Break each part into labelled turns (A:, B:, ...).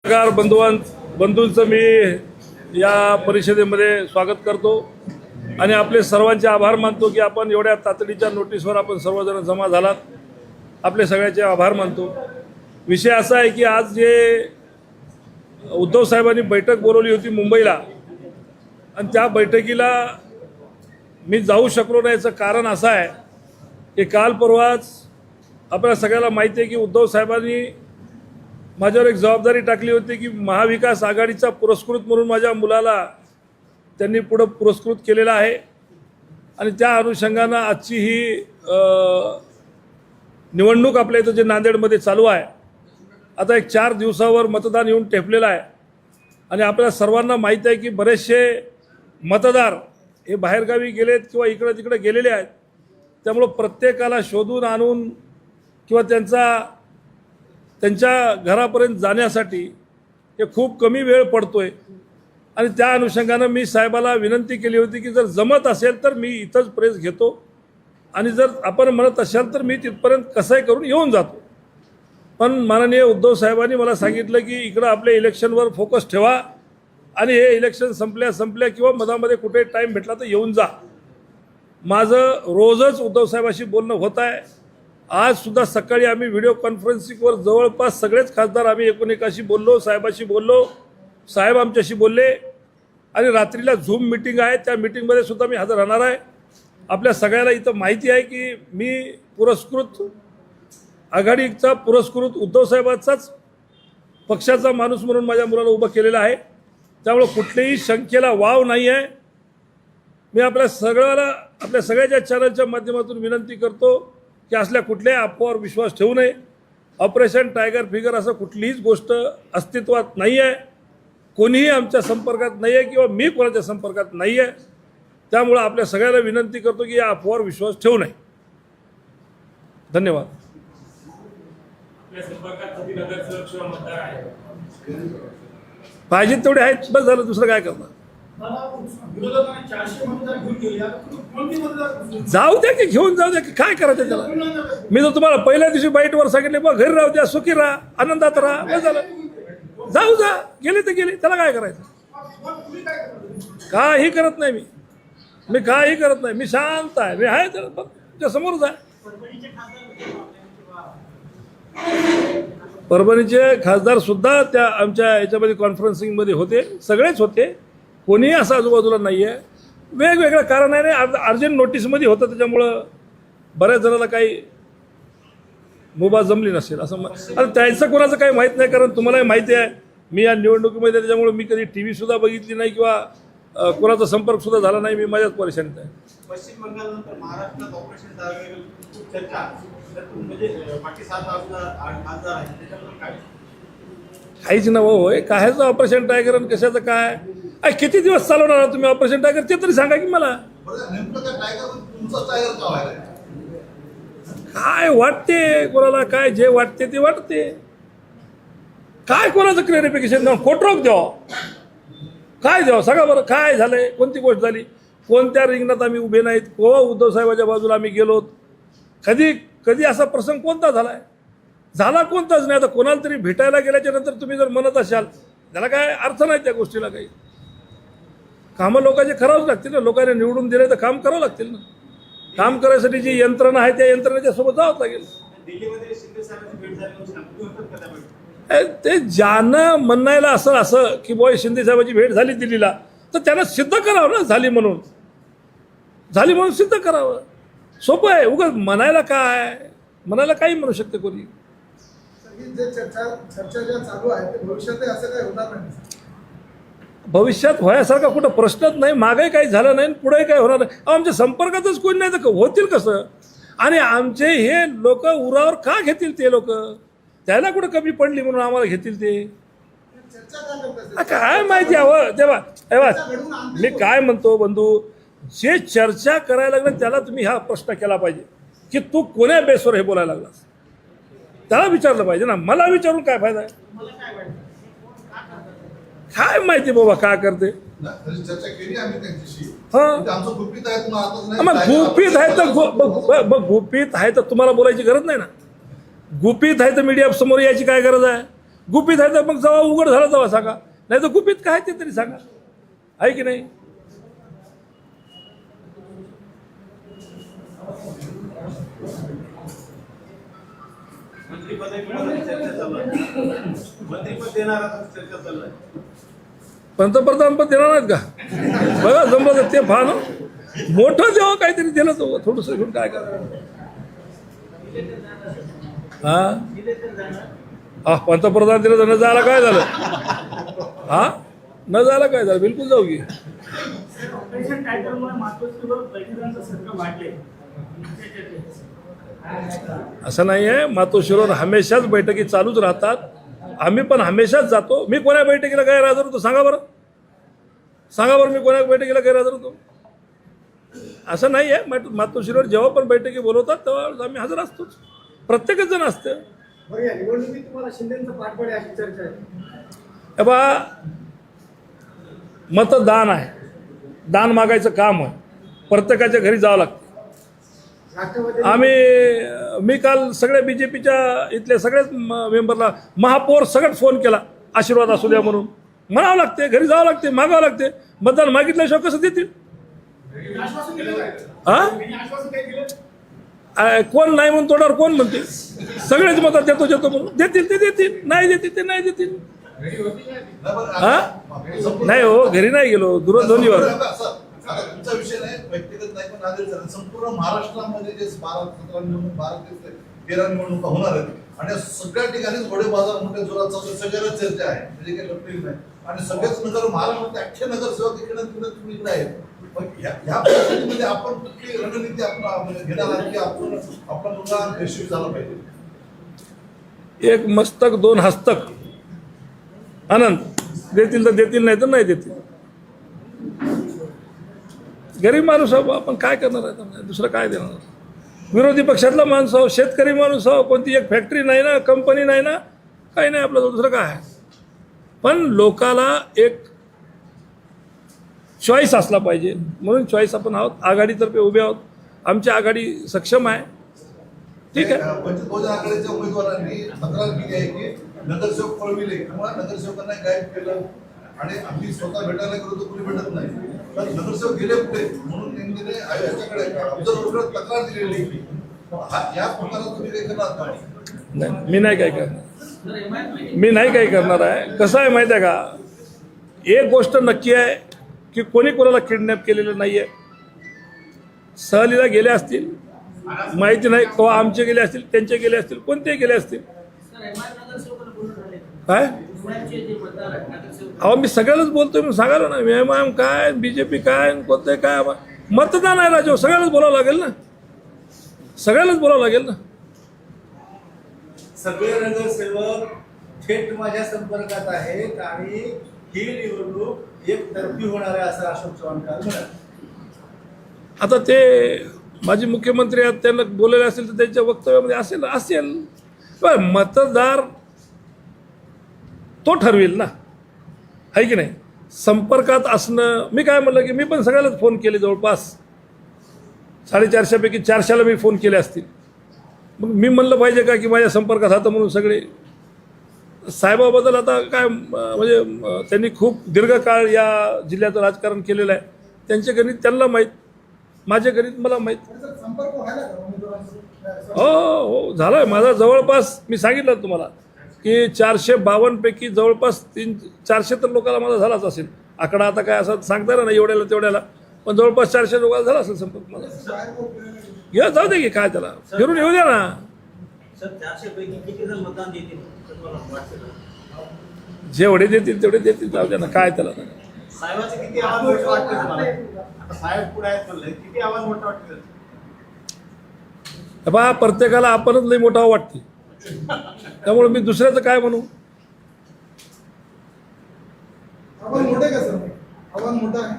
A: पत्रकार बंधूंचं मी या परिषदेमध्ये स्वागत करतो आणि आपले सर्वांचे आभार मानतो की आपण एवढ्या तातडीच्या नोटीसवर आपण सर्वजण जमा झालात. आपले सगळ्यांचे आभार मानतो. विषय असा आहे की आज जे उद्धव साहेबांनी बैठक बोलवली होती मुंबईला आणि त्या बैठकीला मी जाऊ शकलो नाही. याचं कारण असं आहे की काल परवाच आपल्याला सगळ्याला माहिती आहे की उद्धव साहेबांनी माझ्यावर एक जबाबदारी टाकली होती की महाविकास आघाडीचा पुरस्कृत म्हणून माझ्या मुलाला त्यांनी पुढं पुरस्कृत केलेला आहे आणि त्या अनुषंगानं आजची ही निवडणूक आपल्या इथं जे नांदेडमध्ये चालू आहे. आता एक 4 दिवसावर मतदान येऊन ठेपलेलं आहे आणि आपल्या सर्वांना माहीत आहे की बरेचसे मतदार हे बाहेरगावी गेलेत किंवा इकडं तिकडे गेलेले आहेत. त्यामुळं प्रत्येकाला शोधून आणून किंवा त्यांच्या घरापर्यंत जाण्यासाठी हे खूप कमी वेळ पडतोय आणि त्या अनुषंगानं मी साहेबाला विनंती केली होती की जर जमत असेल तर मी इथंच प्रेस घेतो आणि जर आपण म्हणत असाल तर मी तिथपर्यंत कसंही करून येऊन जातो. पण माननीय उद्धव साहेबांनी मला सांगितलं की इकडं आपल्या इलेक्शनवर फोकस ठेवा आणि हे इलेक्शन संपल्या किंवा मधामध्ये कुठे टाईम भेटला तर येऊन जा. माझं रोजच उद्धव साहेबाशी बोलणं होत आहे. आजसुद्धा सकाळी आम्ही व्हिडिओ कॉन्फरन्सिंगवर जवळपास सगळेच खासदार आम्ही एकमेकाशी बोललो, साहेबाशी बोललो, साहेब आमच्याशी बोलले आणि रात्रीला झूम मीटिंग आहे त्या मीटिंगमध्ये सुद्धा मी हजर राहणार आहे. आपल्या सगळ्याला इथं माहिती आहे की मी पुरस्कृत आघाडीचा पुरस्कृत उद्धव साहेबांचाच पक्षाचा माणूस म्हणून माझ्या मुलाला उभं केलेलं आहे. त्यामुळं कुठल्याही शंकेला वाव नाही आहे. मी आपल्या सगळ्याच्या चॅनलच्या माध्यमातून विनंती करतो की असल्या कुठल्याही अफवावर विश्वास ठेवू नये. ऑपरेशन टायगर फिगर असं कुठलीच गोष्ट अस्तित्वात नाही आहे. कोणीही आमच्या संपर्कात नाही आहे किंवा मी कोणाच्या संपर्कात नाही आहे. त्यामुळं आपल्या सगळ्याला विनंती करतो की या अफवावर विश्वास ठेवू नये. धन्यवाद. पाहिजे तेवढे आहेत, बस झालं. दुसरं काय करणार. जाऊ द्या की, घेऊन जाऊ द्या की, काय करायचं त्याला. मी तर तुम्हाला पहिल्या दिवशी बाईटवर सांगितले बघ घरी राहू द्या, सुखी राहा, आनंदात राहा, बस झालं. जाऊ जा, गेले तर गेले, त्याला काय करायचं. काही करत नाही मी काही करत नाही. मी शांत आहे. मी आहे त्याच्या समोरच आहे. परभणीचे खासदार सुद्धा त्या आमच्या याच्यामध्ये कॉन्फरन्सिंगमध्ये होते. सगळेच होते. कोणीही असं आजूबाजूला नाही आहे. वेगवेगळं कारण आहे. अर्जंट नोटीसमध्ये होतं त्याच्यामुळं बऱ्याच जणांना काही मुभा जमली नसेल असं. आता त्याचं कोणाचं काही माहीत नाही. कारण तुम्हालाही माहिती आहे मी या निवडणुकीमध्ये त्याच्यामुळे मी कधी TV सुद्धा बघितली नाही किंवा कोणाचा संपर्क सुद्धा झाला नाही. मी माझ्याच परेशानीत आहे.
B: पश्चिम बंगालनंतर महाराष्ट्रात ऑपरेशन खूप चर्चा म्हणजे बाकी 7 खासदार आहेत त्याच्याबद्दल काय.
A: काहीच नवं होय. कायचं ऑपरेशन टायगर आणि कशाचं काय. किती दिवस चालवणार तुम्ही ऑपरेशन टायगर ते तरी सांगा की मला. काय वाटते कोणाला, काय जे वाटते ते वाटते. काय कोणाचं क्लॅरिफिकेशन द्यावं, कोटरोक द्यावं, काय द्यावं सांगा बरं. काय झालंय, कोणती गोष्ट झाली, कोणत्या रिंगणात आम्ही उभे नाहीत, केव्हा उद्धव साहेबाच्या बाजूला आम्ही गेलो, कधी असा प्रसंग कोणता झालाय. झाला कोणताच नाही. आता कोणाला तरी भेटायला गेल्याच्या नंतर तुम्ही जर म्हणत असाल त्याला काय अर्थ नाही. त्या गोष्टीला काही कामं लोकांचे करावंच लागतील ना. लोकांनी निवडून दिले तर काम करावं लागतील ना. काम करायसाठी जी यंत्रणा आहे त्या यंत्रणेच्या सोबत जावंच लागेल. ते ज्यानं म्हणायला असं की बॉय शिंदे साहेबांची भेट झाली दिल्लीला तर त्यानं सिद्ध करावं ना. झाली म्हणून सिद्ध करावं. सोपं आहे. उगाच म्हणायला काही म्हणू शकते कोणी.
C: चर्चा ज्या चालू आहे ते भविष्यात असं काही होणार नाही.
A: भविष्यात व्हायसारखा कुठं प्रश्नच नाही. मागही काही झालं नाही, पुढेही काही होणार नाही. आमच्या संपर्कातच कोणी नाही तर होतील कसं. आणि आमचे हे लोक उरावर का घेतील. ते लोक त्याला कुठं कमी पडली म्हणून आम्हाला घेतील ते. काय माहिती हवं तेव्हा मी काय म्हणतो बंधू, जे चर्चा करायला लागलं त्याला तुम्ही हा प्रश्न केला पाहिजे की तू कोण्या बेसवर हे बोलायला लागलास. त्याला विचारलं पाहिजे ना. मला विचारून काय फायदा आहे. काय माहिती बाबा काय करते. मग गुपित आहे तर तुम्हाला बोलायची गरज नाही ना. गुपित आहे तर मीडिया समोर यायची काय गरज आहे. गुपित आहे तर मग जेव्हा उघड झालं तेव्हा सांगा, नाही तर गुपित काय ते तरी सांगा, आहे की नाही?
B: मंत्रिपदाची चर्चा चालू आहे. मंत्रिपद देणार आता चर्चा चालू आहे.
A: पंतप्रधान पण देणार नाहीत का? बघा जमलं तर ते पहा ना, मोठं जेव्हा काहीतरी दिलं तर थोडंसं घेऊन काय करा. हा पंतप्रधान दिलं तर न जायला काय झालं? हा न जायला काय झालं? बिलकुल जाऊ की.
D: ऑपरेशन टायटलमुळे मातोश्रीवर बैठकांचं सत्र वाढले.
A: असं नाही आहे, मातोश्रीवर हमेशाच बैठकी चालूच राहतात. आम्ही पण हमेशाच जातो. मी कोणा बैठकीला गैरहजर होतो सांगा बरं? सांगा बरं मी कोणा बैठकीला गैरहजर होतो? असं नाही आहे. मातोश्रीवर जेव्हा पण बैठकी बोलवतात तेव्हा आम्ही हजर असतोच. प्रत्येकच जण असतं.
C: बरं, या निवडणुकीत तुम्हाला शिंदेचं पाठबळ आहे अशी चर्चा आहे.
A: हे बा मतदान आहे, दान मागायचं काम आहे, प्रत्येकाच्या घरी जावं लागतं.
C: राष्ट्रवादी
A: मी काल सगळ्या बीजेपीच्या इथल्या सगळ्याच मेंबरला, महापौर सगळ्यात फोन केला, आशीर्वाद असू द्या म्हणून. म्हणावं लागते, घरी जावं लागते, मागावं लागते. मतदान मागितल्याशिवाय कसं देतील? कोण नाही म्हणून तोडावर कोण म्हणते? सगळेच मतात देतो म्हणून देतील ते देतील, नाही देतील ते नाही देतील. हा नाही हो, घरी नाही गेलो, दूरध्वनीवर.
E: तुमचा विषय नाही, व्यक्तिगत नाही, पण आदेश झाला. संपूर्ण महाराष्ट्रामध्ये जे 12-17 निवडणूक, 12-13 निवडणुका होणार आहेत आणि सगळ्या ठिकाणीच घोडे बाजार मोठ्या जोरात चालू, सगळ्याला चर्चा आहे, म्हणजे काही लपलेली नाही. आणि सगळेच नगर महाराष्ट्रात अख्खे नगरसेवक इकडे तुम्ही इकडे आहेत. मग ह्या परिस्थितीमध्ये आपण कुठली रणनीती आपण घेणार आहात की आपण आपला मुलगा यशस्वी झाला पाहिजे?
A: एक मस्तक दोन हस्तक आनंद. देतील तर देतील, नाही तर नाही देतील. गरीब माणूस आहो आपण, काय करणार आहे? दुसरं काय देणार? विरोधी पक्षातला माणूस आहो, शेतकरी माणूस आहो, कोणती एक फॅक्टरी नाही ना, कंपनी नाही ना, काही नाही आपलं, दुसरं काय आहे? पण लोकाला एक चॉईस असला पाहिजे, म्हणून चॉईस आपण आहोत. आघाडीतर्फे उभे आहोत, आमची आघाडी सक्षम आहे. ठीक आहे.
E: वंचित बहुजन आघाडीच्या उमेदवारांनी तक्रार केली आहे की नगरसेवक पळविले किंवा नगरसेवकांना गायब केलं आणि आम्ही स्वतः भेटायला गेलो तर कोणी भेटत नाही. तर नगरसेवक गेले कुठे म्हणून त्यांनी याच्याकडे ऑब्झर्व्हरकडे तक्रार दिलेली. या प्रकारात तुम्ही काही करणार का?
A: नाही, मी नाही काय करणार. मी नाही काही करणार आहे. कसं आहे माहिती आहे का, एक गोष्ट नक्की आहे की कोणी कोणाला किडनॅप केलेलं नाही आहे. सहलीला गेले असतील, माहिती नाही, किंवा आमचे गेले असतील, त्यांचे गेले असतील, कोणतेही गेले असतील. काय अहो, मी सगळ्यालाच बोलतोय, मी सांगायला ना, एमआयएम काय, बीजेपी काय, कोणते काय, मतदान आहे राजो, सगळ्यालाच बोलावं लागेल ना, सगळ्यालाच बोलावं लागेल ना.
B: सगळे नगरसेवक थेट माझ्या संपर्कात आहेत आणि ही निवडणूक एकतर्फी होणार आहे असं अशोक चव्हाण काल म्हणाले.
A: आता ते माजी मुख्यमंत्री आहेत, त्यांना बोललेले असेल तर त्यांच्या वक्तव्यामध्ये असेल पण मतदार तो ठरवेल ना, आहे की नाही? संपर्कात असणं, मी काय म्हणलं की मी पण सगळ्यालाच फोन केले, जवळपास 450 पैकी 400ला मी फोन केले असतील. मग मी म्हणलं पाहिजे का की माझ्या संपर्कात राहतं म्हणून सगळे? साहेबाबद्दल आता काय म्हणजे त्यांनी खूप दीर्घकाळ या जिल्ह्याचं राजकारण केलेलं आहे. त्यांच्या गणित त्यांना माहीत, माझ्या गणित मला माहीत.
C: संपर्क व्हायला का उमेदवारांसोबत?
A: हो झालं आहे माझा. जवळपास मी सांगितलं तुम्हाला की 452 पैकी जवळपास 400 तर लोकांना माझा झालाच असेल. आकडा आता काय असं सांगता ना एवढ्याला तेवढ्याला, पण जवळपास 400 लोकांना झाला असेल संपर्क माझा. घ्या, जाऊ दे की, काय त्याला फिरून येऊ द्या ना.
D: सर 400 पैकी किती जण मतदान देतील तुम्हाला वाटतं?
A: जेवढे देतील तेवढे देतील, जाऊ द्या ना, काय त्याला.
B: साहेबांचे किती आवाज मोठं वाटतं तुम्हाला? आता साहेब पुढे आहेत म्हणलं, किती आवाज मोठा वाटतं?
A: बा प्रत्येकाला आपणच लई मोठा वाटते, त्यामुळे मी दुसऱ्याचं काय म्हणू?
C: आव्हान मोठं आहे का सर? आव्हान मोठं आहे.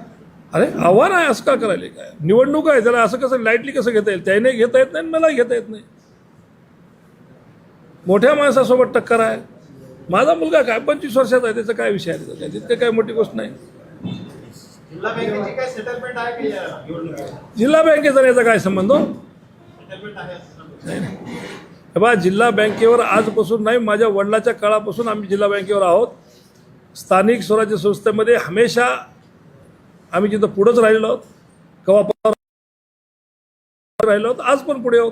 A: अरे आव्हान आहे असं का करायला? काय निवडणूक आहे, त्याला असं कसं लाईटली कसं घेता येईल? त्याने घेता येत नाही, मला घेता येत नाही. मोठ्या माणसासोबत टक्कर आहे. माझा मुलगा काय 25 वर्षाचा आहे, त्याचा काय विषय आहे? त्याचा तितकं काय मोठी गोष्ट नाही.
B: जिल्हा बँकेची काय सेटलमेंट आहे की या निवडणुकीत?
A: जिल्हा बँकेचा याचा काय संबंध?
B: सेटलमेंट आहे असं
A: नाही. हे बघा, जिल्हा बँकेवर आजपासून नाही, माझ्या वडिलाच्या काळापासून आम्ही जिल्हा बँकेवर आहोत. स्थानिक स्वराज्य संस्थेमध्ये हमेशा आम्ही जिथं पुढंच राहिलो आहोत, कवा राहिलो आहोत, आज पण पुढे आहोत.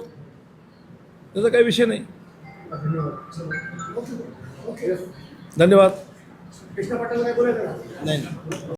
A: त्याचा काही विषय नाही. धन्यवाद.
C: कृष्णा पाटील काय बोलायचं का?
B: नाही